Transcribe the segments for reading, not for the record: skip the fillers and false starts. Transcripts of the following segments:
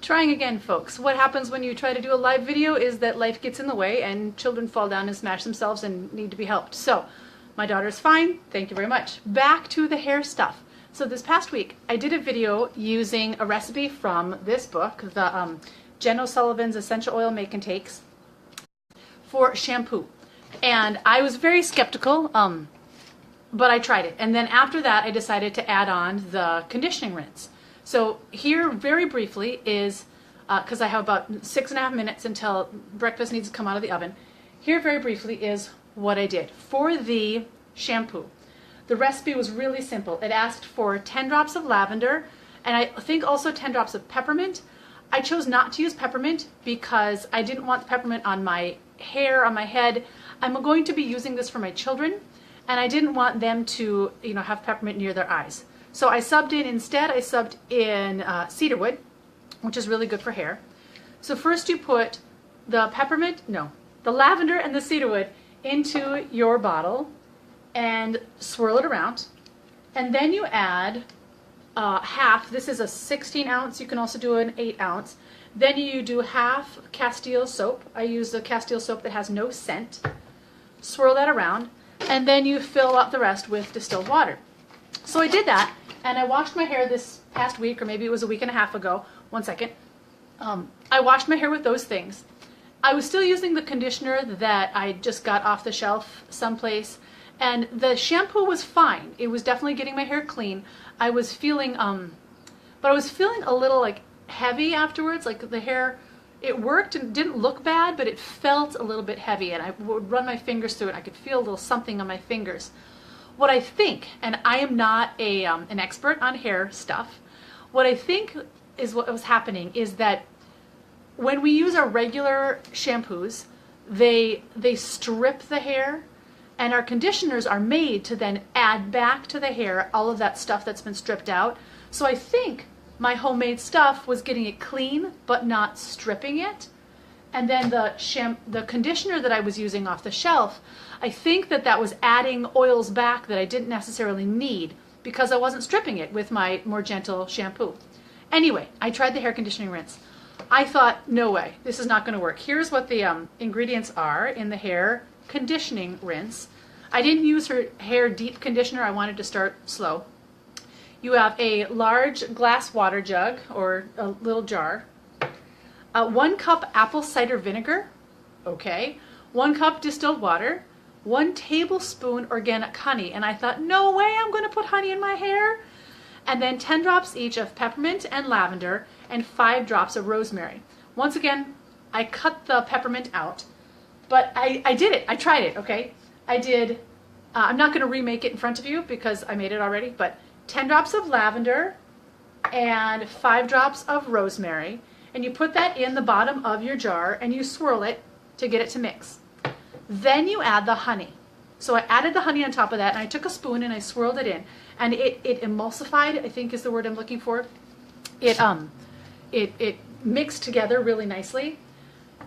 Trying again, folks. What happens when you try to do a live video is that life gets in the way and children fall down and smash themselves and need to be helped. So my daughter's fine. Thank you very much. Back to the hair stuff. So this past week, I did a video using a recipe from this book, the Jen O'Sullivan's Essential Oil Make and Takes, for shampoo. And I was very skeptical, but I tried it. And then after that, I decided to add on the conditioning rinse. So here, very briefly, is, because I have about 6.5 minutes until breakfast needs to come out of the oven. Here, very briefly, is what I did. For the shampoo, the recipe was really simple. It asked for 10 drops of lavender, and I think also 10 drops of peppermint. I chose not to use peppermint because I didn't want the peppermint on my hair, on my head. I'm going to be using this for my children, and I didn't want them to, have peppermint near their eyes. So I subbed in cedarwood, which is really good for hair. So first you put the lavender and the cedarwood into your bottle and swirl it around. And then you add half, this is a 16 ounce, you can also do an 8 ounce. Then you do half Castile soap. I use the Castile soap that has no scent. Swirl that around, and then you fill up the rest with distilled water. So I did that, and I washed my hair this past week, or maybe it was a week and a half ago. One second. I washed my hair with those things. I was still using the conditioner that I just got off the shelf someplace, and the shampoo was fine. It was definitely getting my hair clean. I was feeling, but I was feeling a little heavy afterwards, like the hair, it worked and didn't look bad, but it felt a little bit heavy, and I would run my fingers through it, and I could feel a little something on my fingers. What I think, and I am not an expert on hair stuff, what I think is what was happening is that when we use our regular shampoos, they strip the hair, and our conditioners are made to then add back to the hair all of that stuff that's been stripped out. So I think my homemade stuff was getting it clean, but not stripping it. And then the conditioner that I was using off the shelf, I think that was adding oils back that I didn't necessarily need because I wasn't stripping it with my more gentle shampoo. Anyway, I tried the hair conditioning rinse. I thought, no way, this is not going to work. Here's what the ingredients are in the hair conditioning rinse. I didn't use her hair deep conditioner. I wanted to start slow. You have a large glass water jug or a little jar. 1 cup apple cider vinegar, okay. 1 cup distilled water, 1 tablespoon organic honey. And I thought, no way, I'm going to put honey in my hair. And then 10 drops each of peppermint and lavender and 5 drops of rosemary. Once again, I cut the peppermint out, but I did it. I tried it, okay. I did, I'm not going to remake it in front of you because I made it already, but 10 drops of lavender and 5 drops of rosemary. And you put that in the bottom of your jar and you swirl it to get it to mix. Then you add the honey. So I added the honey on top of that, and I took a spoon and I swirled it in, and it emulsified, I think is the word I'm looking for. It mixed together really nicely.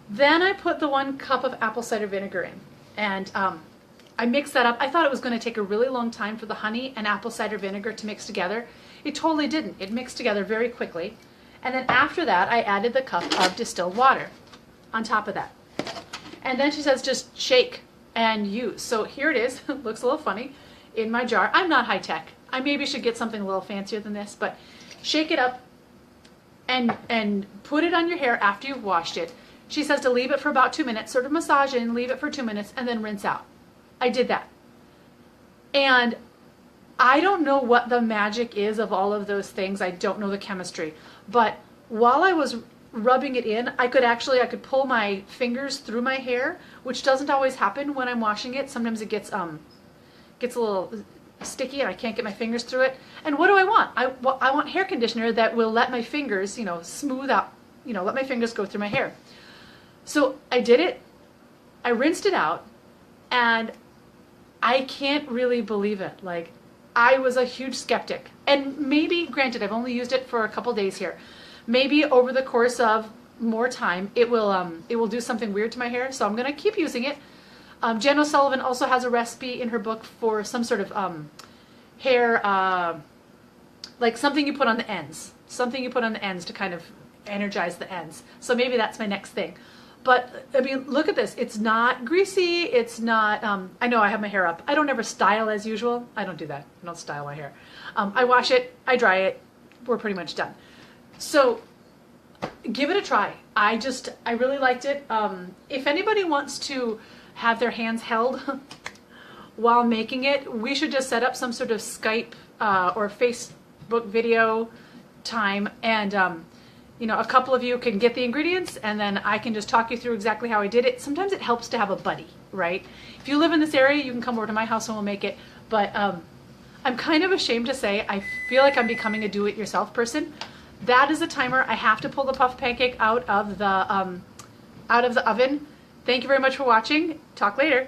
Then I put the 1 cup of apple cider vinegar in, and I mixed that up. I thought it was going to take a really long time for the honey and apple cider vinegar to mix together. It totally didn't. It mixed together very quickly. And then after that, I added the cup of distilled water on top of that. And then she says, just shake and use. So here it is. It looks a little funny in my jar. I'm not high tech. I maybe should get something a little fancier than this, but shake it up and put it on your hair after you've washed it. She says to leave it for about 2 minutes, sort of massage in, leave it for 2 minutes, and then rinse out. I did that. And I don't know what the magic is of all of those things. I don't know the chemistry. But while I was rubbing it in, I could pull my fingers through my hair, which doesn't always happen when I'm washing it. Sometimes it gets a little sticky and I can't get my fingers through it. And what do I want? I want hair conditioner that will let my fingers, smooth out, let my fingers go through my hair. So I did it. I rinsed it out, and I can't really believe it. I was a huge skeptic. And maybe, granted, I've only used it for a couple days here. Maybe over the course of more time, it will do something weird to my hair. So I'm going to keep using it. Jen O'Sullivan also has a recipe in her book for some sort of hair, like something you put on the ends. Something you put on the ends to kind of energize the ends. So maybe that's my next thing. But I mean, look at this. It's not greasy. It's not, I know I have my hair up. I don't ever style as usual. I don't do that. I don't style my hair. I wash it, I dry it. We're pretty much done. So give it a try. I really liked it. If anybody wants to have their hands held while making it, we should just set up some sort of Skype or Facebook video time, and a couple of you can get the ingredients, and then I can just talk you through exactly how I did it. Sometimes it helps to have a buddy, right? If you live in this area, you can come over to my house and we'll make it. But I'm kind of ashamed to say I feel like I'm becoming a do-it-yourself person. That is a timer. I have to pull the puff pancake out of the oven. Thank you very much for watching. Talk later.